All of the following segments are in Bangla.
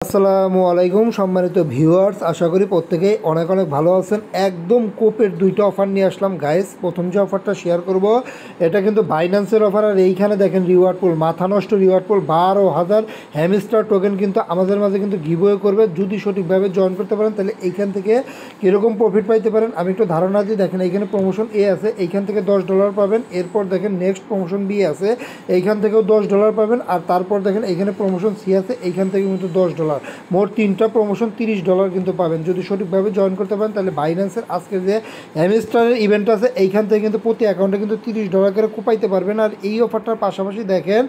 আসসালামু আলাইকুম সম্মানিত ভিউয়ার্স, আশা করি প্রত্যেকেই অনেক অনেক ভালো আছেন। একদম কোপের দুইটা অফার নিয়ে আসলাম গাইস। প্রথম যে অফারটা শেয়ার করব এটা কিন্তু বাইন্যান্সের অফার। আর এইখানে দেখেন রিওয়ার্ড পুল, মাথা নষ্ট রিওয়ার্ড পুল, 12,000 হ্যামস্টার টোকেন কিন্তু আমাদের মাঝে কিন্তু গিভওয়ে করবে। যদি সঠিকভাবে জয়েন করতে পারেন তাহলে এইখান থেকে কীরকম প্রফিট পাইতে পারেন আমি একটু ধারণা দিই। দেখেন এইখানে প্রমোশন এ আছে, এইখান থেকে $10 পাবেন। এরপর দেখেন নেক্সট প্রমোশন বি আছে, এইখান থেকেও $10 পাবেন। আর তারপর দেখেন এইখানে প্রমোশন সি আছে, এইখান থেকে কিন্তু $10। মোট তিনটা প্রমোশন $30 কিন্তু পাবেন যদি সঠিকভাবে জয়েন করতে পারেন। তাহলে বাইন্যান্সের আজকে যে হ্যামস্টারের ইভেন্ট আছে এইখান থেকে কিন্তু প্রতি অ্যাকাউন্টে কিন্তু $30 করে কোপাইতে পারবেন। আর এই অফারটার পাশাপাশি দেখেন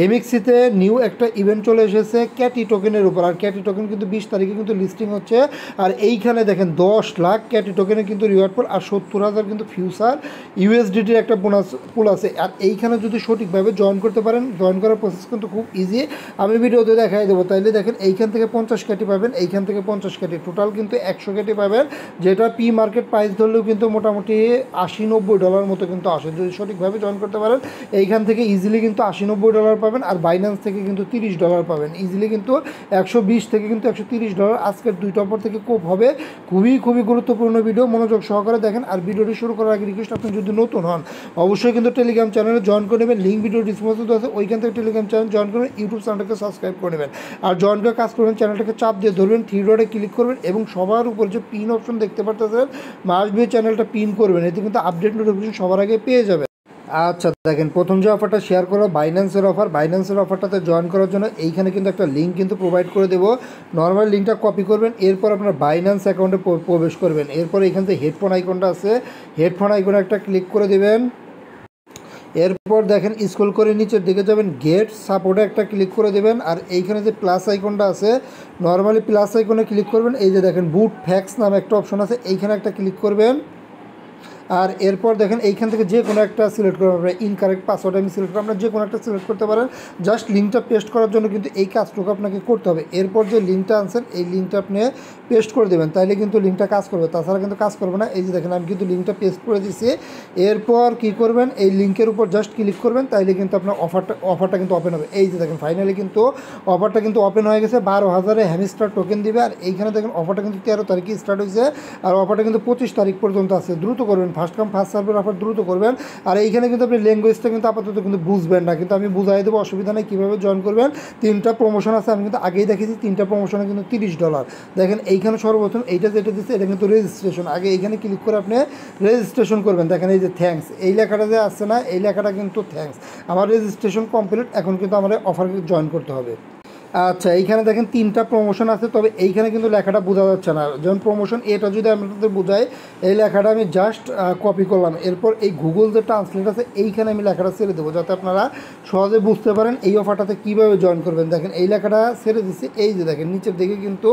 এমএক্সিতে নিউ একটা ইভেন্ট চলে এসেছে ক্যাটি টোকেনের উপর। আর ক্যাটি টোকেন কিন্তু 20 তারিখে কিন্তু লিস্টিং হচ্ছে। আর এইখানে দেখেন 10 লাখ ক্যাটি টোকেনের কিন্তু রিওয়ার্ড পুল আর 70,000 কিন্তু ফিউচার ইউএসডিটির একটা বোনাস পুল আছে। আর এইখানে যদি সঠিকভাবে জয়েন করতে পারেন, জয়েন করার প্রসেস কিন্তু খুব ইজি, আমি ভিডিওতে দেখাই দেবো। তাইলে দেখেন এইখান থেকে 50 ক্যাটি পাবেন, এইখান থেকে 50 ক্যাটি, টোটাল কিন্তু 100 ক্যাটি পাবেন, যেটা পি মার্কেট প্রাইস ধরলেও কিন্তু মোটামুটি $80-90 মতো কিন্তু আসে যদি সঠিকভাবে জয়েন করতে পারেন। এইখান থেকে ইজিলি কিন্তু $80-90 পাবেন। আর বাইন্যান্স থেকে কিন্তু $30 পাবেন ইজিলি, কিন্তু 120 থেকে কিন্তু $130 আজকের দুইটা অফার থেকে কোপ হবে। খুবই গুরুত্বপূর্ণ ভিডিও, মনোযোগ সহকারে দেখেন। আর ভিডিওটি শুরু করার আগে রিকোয়েস্ট, আপনি যদি নতুন হন অবশ্যই কিন্তু টেলিগ্রাম চ্যানেলে জয়েন করে নেবেন। লিঙ্ক ভিডিও ডিসক্রিপশনে আছে, ওইখান থেকে টেলিগ্রাম চ্যানেল জয়েন করবেন, ইউটিউব চ্যানেলটাকে সাবস্ক্রাইব করে নেবেন। আর জয়েন করে কাজ করবেন, চ্যানেলটাকে চাপ দিয়ে ধরবেন, থ্রি ডটে ক্লিক করবেন এবং সবার উপর যে পিন অপশন দেখতে পারতেছেন মাস্ট বি চ্যানেলটা পিন করবেন, এতে কিন্তু আপডেট নোটিফিকেশন সবার আগে পেয়ে যাবেন। আচ্ছা দেখেন, প্রথম যে অফারটা শেয়ার করো বাইন্যান্সের অফার। বাইন্যান্সের অফারটাতে জয়েন করার জন্য এইখানে কিন্তু একটা লিঙ্ক কিন্তু প্রোভাইড করে দেবো। নর্মাল লিঙ্কটা কপি করবেন, এরপর আপনার বাইন্যান্স অ্যাকাউন্টে প্রবেশ করবেন। এরপর এইখান থেকে হেডফোন আইকনটা আছে, হেডফোন আইকনে একটা ক্লিক করে দেবেন। এরপর দেখেন স্ক্রল করে নিচের দিকে যাবেন, গেট সাপোর্টে একটা ক্লিক করে দেবেন। আর এইখানে যে প্লাস আইকনটা আছে, নর্মালি প্লাস আইকনে ক্লিক করবেন। এই যে দেখেন বুট ফ্যাক্স নামে একটা অপশন আছে, এইখানে একটা ক্লিক করবেন। আর এরপর দেখেন এইখান থেকে যে কোনো একটা সিলেক্ট করবেন। আপনার ইনকারেক্ট পাসওয়ার্ড আমি সিলেক্ট করবো, আপনার যে কোনো একটা সিলেক্ট করতে পারেন। জাস্ট লিঙ্কটা পেস্ট করার জন্য কিন্তু এই কাজটুকু আপনাকে করতে হবে। এরপর যে লিঙ্কটা আনছেন এই লিঙ্কটা আপনি পেস্ট করে দেবেন, তাইলে কিন্তু লিঙ্কটা কাজ করবে, তাছাড়া কিন্তু কাজ করবে না। এই যে দেখেন আমি কিন্তু লিঙ্কটা পেস্ট করে দিচ্ছি। এরপর কি করবেন, এই লিঙ্কের উপর জাস্ট ক্লিক করবেন, তাইলে কিন্তু আপনার অফারটা কিন্তু ওপেন হবে। এই যে দেখেন ফাইনালি কিন্তু অফারটা কিন্তু ওপেন হয়ে গেছে। 12,000 হ্যামস্টার টোকেন দিবে। আর এইখানে দেখেন অফারটা কিন্তু 13 তারিখে স্টার্ট হয়েছে, আর অফারটা কিন্তু 25 তারিখ পর্যন্ত আছে। দ্রুত করবেন, ফার্স্ট কাম ফার্স্ট সার্ভের অফার দ্রুত করবেন। আর এইখানে কিন্তু আপনি ল্যাঙ্গুয়েজটা কিন্তু আপাতত কিন্তু বুঝবেন না, কিন্তু আমি বুঝাই দেবো, অসুবিধা নেই কীভাবে জয়েন করবেন। তিনটা প্রমোশন আছে, আমি কিন্তু আগেই দেখেছি, তিনটা প্রমোশনে কিন্তু $30। দেখেন এইখানে সর্বপ্রথম এইটা যেটা দিচ্ছে এটা কিন্তু রেজিস্ট্রেশন। আগে এইখানে ক্লিক করে আপনি রেজিস্ট্রেশন করবেন। দেখেন এই যে থ্যাঙ্কস এই লেখাটা যে আসছে না, এই লেখাটা কিন্তু থ্যাঙ্কস, আমার রেজিস্ট্রেশন কমপ্লিট, এখন কিন্তু আমার অফার জয়েন করতে হবে। আচ্ছা এইখানে দেখেন তিনটা প্রমোশন আছে, তবে এইখানে কিন্তু লেখাটা বোঝা যাচ্ছে না। যেমন প্রমোশন এটা যদি আপনাদের বোঝাই, এই লেখাটা আমি জাস্ট কপি করলাম। এরপর এই গুগল যে ট্রান্সলেট আছে এইখানে আমি লেখাটা ছেড়ে দেবো, যাতে আপনারা সহজে বুঝতে পারেন এই অফারটাতে কীভাবে জয়েন করবেন। দেখেন এই লেখাটা ছেড়ে দিচ্ছি, এই যে দেখেন নিচের দিকে কিন্তু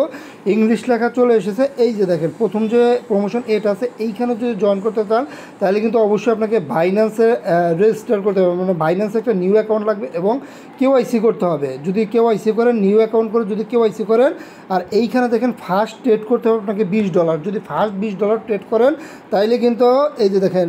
ইংলিশ লেখা চলে এসেছে। এই যে দেখেন প্রথম যে প্রমোশন এটা আছে, এইখানে যদি জয়েন করতে চান তাহলে কিন্তু অবশ্যই আপনাকে বাইন্যান্সে রেজিস্টার করতে হবে, মানে বাইন্যান্সে একটা নিউ অ্যাকাউন্ট লাগবে এবং কেওয়াইসি করতে হবে। যদি কেওয়াইসি করেন, নিউ অ্যাকাউন্ট করে যদি কেওয়াইসি করেন, আর এইখানে দেখেন ফার্স্ট ট্রেড করতে হবে আপনাকে $20। যদি ফার্স্ট $20 ট্রেড করেন তাইলে কিন্তু এই যে দেখেন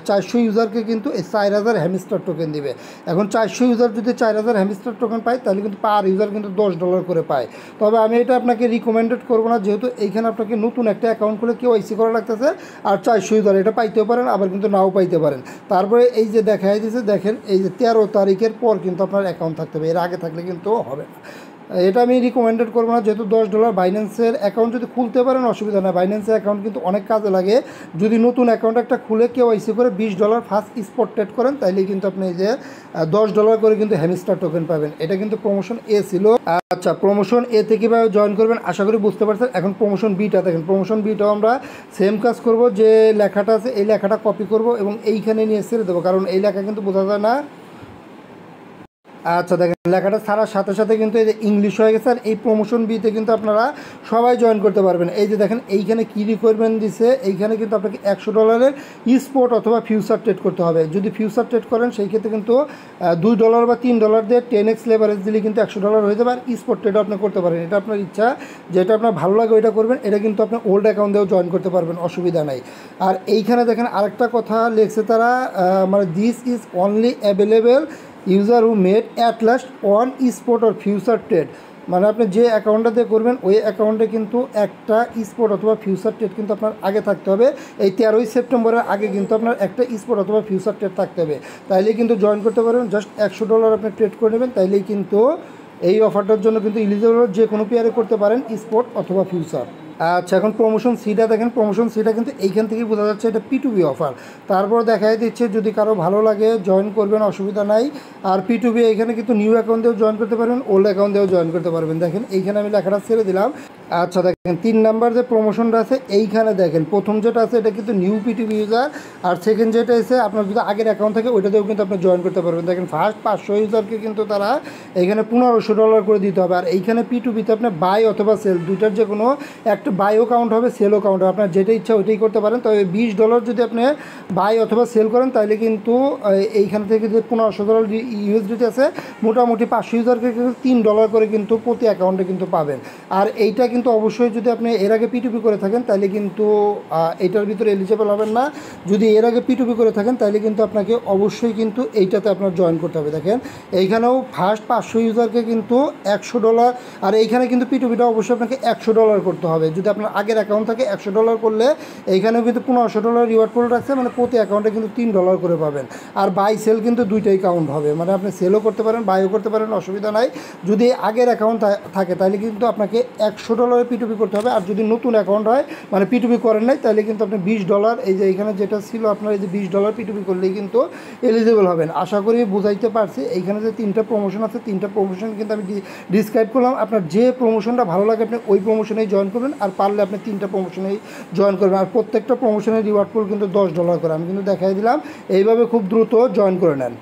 400 ইউজারকে কিন্তু এই 4000 হ্যামস্টার টোকেন দিবে। এখন 400 ইউজার যদি 4000 হ্যামস্টার টোকেন পায় তাহলে কিন্তু পার ইউজার কিন্তু $10 করে পায়। তবে আমি এটা আপনাকে রিকমেন্ডেড করবো না, যেহেতু এইখানে আপনাকে নতুন একটা অ্যাকাউন্ট খুলে কেওয়াইসি করা লাগতেছে। আর 400 ইউজার এটা পাইতেও পারেন, আবার কিন্তু নাও পাইতে পারেন। তারপরে এই যে দেখা যাচ্ছে, দেখেন এই যে 13 তারিখের পর কিন্তু আপনার অ্যাকাউন্ট থাকতে হবে, এর আগে থাকলে কিন্তু হবে না। এটা আমি রিকমেন্ডেড করবো না, যেহেতু $10 বাইন্যান্সের অ্যাকাউন্ট যদি খুলতে পারেন অসুবিধা না। বাইন্যান্সের অ্যাকাউন্ট কিন্তু অনেক কাজে লাগে। যদি নতুন অ্যাকাউন্ট একটা খুলে কেওয়াইসি করে $20 ফার্স্ট স্পট ট্রেড করেন, তাইলে কিন্তু আপনি এই যে $10 করে কিন্তু হ্যামস্টার টোকেন পাবেন। এটা কিন্তু প্রমোশন এ ছিল। আচ্ছা প্রমোশন এ থেকে কীভাবে জয়েন করবেন আশা করি বুঝতে পারছেন। এখন প্রমোশন বিটা দেখেন, প্রমোশন বিটাও আমরা সেম কাজ করব। যে লেখাটা আছে এই লেখাটা কপি করব এবং এইখানে নিয়ে ছেড়ে দেবো, কারণ এই লেখা কিন্তু বোঝা যায় না। আচ্ছা দেখেন লেখাটা ছাড়ার সাথে সাথে কিন্তু এই যে ইংলিশ হয়ে গেছে। আর এই প্রমোশন বিতে কিন্তু আপনারা সবাই জয়েন করতে পারবেন। এই যে দেখেন এইখানে কী রিকোয়ারমেন্ট দিছে, এইখানে কিন্তু আপনাকে $100 স্পট অথবা ফিউচার ট্রেড করতে হবে। যদি ফিউচার ট্রেড করেন সেই ক্ষেত্রে কিন্তু $2 বা $3 দিয়ে 10x লেভারেজ দিলে কিন্তু $100 হয়ে যাবে। আর স্পট ট্রেডও আপনি করতে পারেন, এটা আপনার ইচ্ছা, যেটা আপনার ভালো লাগে ওইটা করবেন। এটা কিন্তু আপনি ওল্ড অ্যাকাউন্ট দিয়েও জয়েন করতে পারবেন, অসুবিধা নাই। আর এইখানে দেখেন আরেকটা কথা লিখছে তারা, মানে this is only available user who made at last one spot or future trade মানে আপনি যে অ্যাকাউন্টটা দিয়ে করবেন ওই অ্যাকাউন্টে কিন্তু একটা স্পট অথবা ফিউচার ট্রেড কিন্তু আপনার আগে থাকতে হবে। এই 13ই সেপ্টেম্বরের আগে কিন্তু আপনার একটা স্পট অথবা ফিউচার ট্রেড থাকতে হবে, তাইলেই কিন্তু জয়েন করতে পারবেন। জাস্ট $100 আপনি ট্রেড করে নেবেন, তাইলেই কিন্তু এই অফারটার জন্য কিন্তু এলিজিবল, যে কোনো পেয়ারে করতে পারেন স্পট অথবা ফিউচার। আচ্ছা, এখন প্রমোশন সিটা দেখেন। প্রমোশন সিটা কিন্তু এইখান থেকেই বোঝা যাচ্ছে এটা P2B অফার। তারপর দেখাই দিচ্ছে, যদি কারো ভালো লাগে জয়েন করবেন, অসুবিধা নাই। আর P2B এখানে কিন্তু নিউ অ্যাকাউন্ট দিয়েও জয়েন করতে পারবেন, ওল্ড অ্যাকাউন্ট দিয়েও জয়েন করতে পারবেন। দেখেন এইখানে আমি লেখাটা ছেড়ে দিলাম। আচ্ছা দেখেন 3 নাম্বার যে প্রমোশনটা আছে এইখানে দেখেন, প্রথম যেটা আছে এটা কিন্তু নিউ P2B ইউজার, আর সেকেন্ড যেটা আছে আপনার যদি আগের অ্যাকাউন্ট থাকে ওইটাতেও কিন্তু আপনি জয়েন করতে পারবেন। দেখেন ফার্স্ট 500 ইউজারকে কিন্তু তারা এখানে $1500 করে দিতে হবে। আর এইখানে P2Bতে আপনার বাই অথবা সেল দুইটার যে কোনো একটা বাইও কাউন্ট হবে, সেলও কাউন্ট হবে, আপনার যেটা ইচ্ছা ওইটাই করতে পারেন। তবে $20 যদি আপনি বাই অথবা সেল করেন তাহলে কিন্তু এইখান থেকে যে $1500 ইউএসডিটি আছে, মোটামুটি 500 ইউজারকে কিন্তু $3 করে কিন্তু প্রতি অ্যাকাউন্টে কিন্তু পাবেন। আর এইটা কিন্তু অবশ্যই যদি আপনি এর আগে P2B করে থাকেন তাহলে কিন্তু এইটার ভিতরে এলিজিবল হবেন না। যদি এর আগে P2B করে থাকেন তাহলে কিন্তু আপনাকে অবশ্যই কিন্তু এইটাতে আপনার জয়েন করতে হবে। দেখেন এইখানেও ফার্স্ট 500 ইউজারকে কিন্তু $100, আর এইখানে কিন্তু P2Bটা অবশ্যই আপনাকে $100 করতে হবে। যদি আপনার আগের অ্যাকাউন্ট থাকে $100 করলে এইখানেও কিন্তু $1500 রিওয়ার্ড পোল রাখছে, মানে প্রতি অ্যাকাউন্টে কিন্তু $3 করে পাবেন। আর বাই সেল কিন্তু দুইটাই কাউন্ট হবে, মানে আপনি সেলও করতে পারেন বাইও করতে পারেন, অসুবিধা নাই। যদি আগের অ্যাকাউন্ট থাকে তাহলে কিন্তু আপনাকে $100 P2B করতে হবে। আর যদি নতুন অ্যাকাউন্ট হয়, মানে P2B করেন নাই, তাহলে কিন্তু আপনি $20, এই যে এইখানে যেটা ছিল আপনার এই যে $20 P2B করলেই কিন্তু এলিজিবল হবেন। আশা করি বুঝাইতে পারছি। এইখানে যে 3টা প্রমোশন আছে, 3টা প্রমোশন কিন্তু আমি ডিসক্রাইব করলাম। আপনার যে প্রমোশনটা ভালো লাগে আপনি ওই প্রমোশনেই জয়েন করবেন, আর পারলে আপনি 3টা প্রমোশনেই জয়েন করবেন। আর প্রত্যেকটা প্রমোশনের রিওয়ার্ড পুল কিন্তু $10 করে, আমি কিন্তু দেখাই দিলাম। এইভাবে খুব দ্রুত জয়েন করে নেন।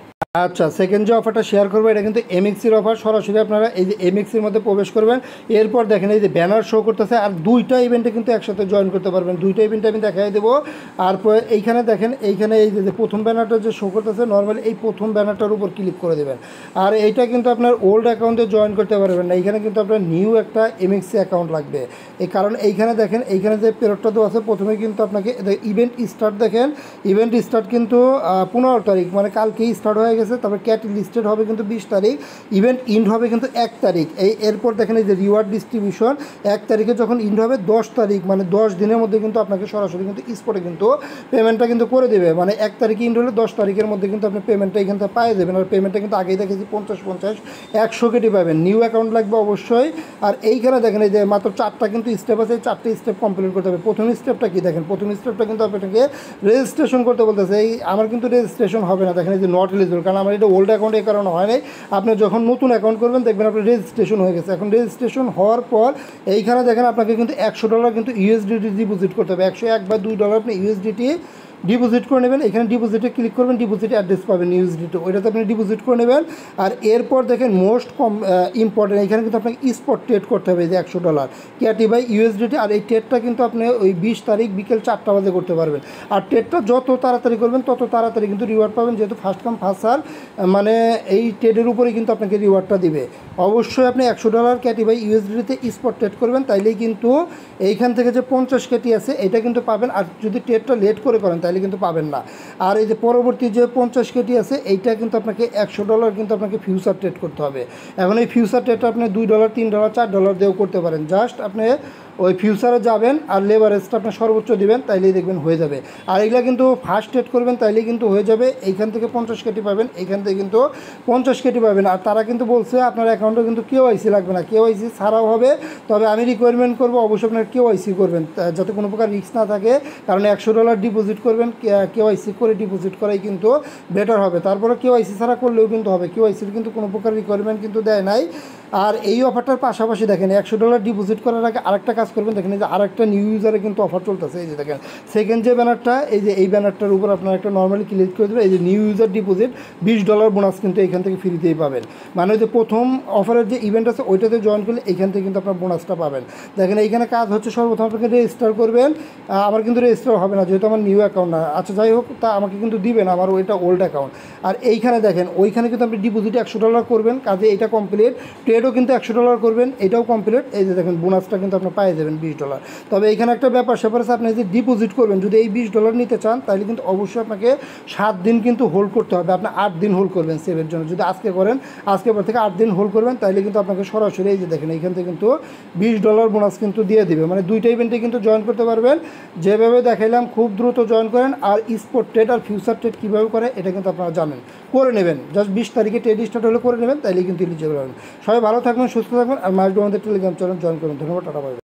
আচ্ছা, সেকেন্ড যে অফারটা শেয়ার করবো এটা কিন্তু এমএক্সির অফার। সরাসরি আপনারা এই যে এমএক্সির মধ্যে প্রবেশ করবেন, এরপর দেখেন এই যে ব্যানার শো করতেছে, আর দুইটা ইভেন্টে কিন্তু একসাথে জয়েন করতে পারবেন। দুইটা ইভেন্টে আমি দেখাই দেবো। আর এইখানে দেখেন, এইখানে এই যে প্রথম ব্যানারটা যে শো করতেছে, নর্মালি এই প্রথম ব্যানারটার উপর ক্লিক করে দেবেন। আর এইটা কিন্তু আপনার ওল্ড অ্যাকাউন্টে জয়েন করতে পারবেন না, এইখানে কিন্তু আপনার নিউ একটা এমএক্সি অ্যাকাউন্ট লাগবে। এই কারণ এইখানে দেখেন, এইখানে যে পেরোডটা দেওয়া আছে প্রথমে কিন্তু আপনাকে ইভেন্ট স্টার্ট, দেখেন ইভেন্ট স্টার্ট কিন্তু 15 তারিখ, মানে কালকেই স্টার্ট হয়ে গেছে। তারপর ক্যাট লিস্টেড হবে কিন্তু 20 তারিখ, ইভেন্ট ইন্ড হবে কিন্তু 1 তারিখ। এরপর দেখেন এই যে রিওয়ার্ড ডিস্ট্রিবিউশন 1 তারিখে যখন ইন্ড হবে 10 তারিখ, মানে 10 দিনের মধ্যে কিন্তু আপনাকে সরাসরি কিন্তু স্পটে কিন্তু পেমেন্টটা কিন্তু করে দেবে। মানে 1 তারিখে ইন্ড হলে 10 তারিখের মধ্যে কিন্তু আপনি পেমেন্টটা এখান থেকে পাই দেবেন। আর পেমেন্টটা কিন্তু আগেই দেখেছি 50 100 কেটে পাবেন। নিউ অ্যাকাউন্ট লাগবে অবশ্যই। আর এইখানে দেখেন এই যে মাত্র 4টা কিন্তু স্টেপ আছে, এই 4টে স্টেপ কমপ্লিট করতে হবে। প্রথম স্টেপটা কি দেখেন, প্রথম স্টেপটা কিন্তু আপনাকে রেজিস্ট্রেশন করতে বলতেছে। এই আমার কিন্তু রেজিস্ট্রেশন হবে না, দেখেন এই যে নট এলিজিবল, কারণ আমার এটা ওল্ড অ্যাকাউন্ট, এই কারণে হয় নাই। আপনি যখন নতুন অ্যাকাউন্ট করবেন দেখবেন আপনার রেজিস্ট্রেশন হয়ে গেছে। এখন রেজিস্ট্রেশন হওয়ার পর এইখানে দেখেন আপনাকে কিন্তু $100 কিন্তু ইউএসডিটি ডিপোজিট করতে হবে। 101 বা $2 আপনি ইউএসডিটি ডিপোজিট করে নেবেন। এখানে ডিপোজিটে ক্লিক করবেন, ডিপোজিট অ্যাড্রেস পাবেন ইউএসডিটি, ওইটাতে আপনি ডিপোজিট করে নেবেন। আর এরপর দেখেন মোস্ট ইম্পর্টেন্ট, এখানে কিন্তু আপনাকে স্পট ট্রেড করতে হবে, এই যে $100 ক্যাটি বাই ইউএসডিটি। আর এই ট্রেডটা কিন্তু আপনি ওই 20 তারিখ বিকেল 4টা বাজে করতে পারবেন। আর ট্রেডটা যত তাড়াতাড়ি করবেন তত তাড়াতাড়ি কিন্তু রিওয়ার্ড পাবেন, যেহেতু ফার্স্ট কাম ফার্স্ট সার্ভ, মানে এই ট্রেডের উপরেই কিন্তু আপনাকে রিওয়ার্ডটা দিবে। অবশ্যই আপনি $100 ক্যাটি বাই ইউএসডিটিতে স্পট ট্রেড করবেন, তাইলেই কিন্তু এইখান থেকে যে 50 ক্যাটি আছে এটা কিন্তু পাবেন। আর যদি ট্রেডটা লেট করে করেন তাহলে কিন্তু পাবেন না। আর এই যে পরবর্তী যে 50 কেটি আছে এইটা কিন্তু আপনাকে $100 কিন্তু আপনাকে ফিউচার ট্রেড করতে হবে। এখন এই ফিউচার ট্রেডটা আপনি $2 $3 $4 দিয়েও করতে পারেন। জাস্ট আপনি ওই ফিউচারে যাবেন আর লেভারেজটা আপনার সর্বোচ্চ দিবেন, তাইলেই দেখবেন হয়ে যাবে। আর এগুলো কিন্তু ফার্স্ট ট্রেড করবেন তাইলেই কিন্তু হয়ে যাবে। এইখান থেকে 50 কেটি পাবেন, এইখান থেকে কিন্তু 50 কেটি পাবেন। আর তারা কিন্তু বলছে আপনার অ্যাকাউন্টে কিন্তু কেওআইসি লাগবে না, কেওআইসি ছাড়াও হবে। তবে আমি রিকোয়ারমেন্ট করবো অবশ্যই আপনার কেওআইসি করবেন, যাতে কোনো প্রকার রিস্ক না থাকে। কারণ $100 ডিপোজিট করবেন, কেওআইসি করে ডিপোজিট করাই কিন্তু বেটার হবে। তারপরে কেওআইসি ছাড়া করলেও কিন্তু হবে, কেওআইসির কিন্তু কোনো প্রকার রিকোয়ারমেন্ট কিন্তু দেয় নাই। আর এই অফারটার পাশাপাশি দেখেন $100 ডিপোজিট করার আগে আরেকটা কাজ করবেন, দেখেন এই যে আরেকটা নিউ ইউজারে কিন্তু অফার চলতেছে। এই যে দেখেন সেকেন্ড যে ব্যানারটা, এই যে এই ব্যানারটার উপর আপনারা একটা নর্মালি ক্লিক করে দেবেন, এই যে নিউ ইউজার ডিপোজিট $20 বোনাস কিন্তু এখান থেকে ফ্রিতেই পাবেন। মানে ওই যে প্রথম অফারের যে ইভেন্ট আছে ওইটাতে জয়েন করলে এইখান থেকে কিন্তু আপনার বোনাসটা পাবেন। দেখেন এইখানে কাজ হচ্ছে সর্বপ্রথম আপনাকে রেজিস্টার করবেন। আমার কিন্তু রেজিস্টার হবে না, যেহেতু আমার নিউ অ্যাকাউন্ট না। আচ্ছা যাই হোক, তা আমাকে কিন্তু দিবেন, আমার ওইটা ওল্ড অ্যাকাউন্ট। আর এইখানে দেখেন ওইখানে কিন্তু আপনি ডিপোজিট $100 করবেন, কাজে এটা কমপ্লিট। ট্রেড ট্রেডও কিন্তু $100 করবেন, এটাও কমপ্লিট। এই যে দেখেন বোনাসটা কিন্তু আপনার পেয়ে যাবেন $20। তবে এখানে একটা ব্যাপার স্যাপার আছে, আপনি যদি ডিপোজিট করবেন, যদি এই $20 নিতে চান তাহলে কিন্তু অবশ্যই আপনাকে 7 দিন কিন্তু হোল্ড করতে হবে। আপনি 8 দিন হোল্ড করবেন সেভের জন্য। যদি আজকে করেন, আজকে পর থেকে 8 দিন হোল্ড করবেন, তাহলে কিন্তু আপনাকে সরাসরি এই যে দেখেন এইখান থেকে কিন্তু $20 বোনাস কিন্তু দিয়ে দিবে। মানে দুইটা ইভেন্টে কিন্তু জয়েন করতে পারবেন। যেভাবে দেখাইলাম খুব দ্রুত জয়েন করেন। আর স্পট ট্রেড আর ফিউচার ট্রেড কীভাবে করে এটা কিন্তু আপনারা জানেন, করে নেবেন। জাস্ট 20 তারিখে ট্রেড স্টার্ট হলে করে নেবেন, তাইলে কিন্তু এলিজিবল হবেন। সবাই ভালো থাকবেন, সুস্থ থাকবেন, আর মাসডো আমাদের টেলিগ্রাম চ্যানেল জয়েন করুন। ধন্যবাদ, টাটা বাই।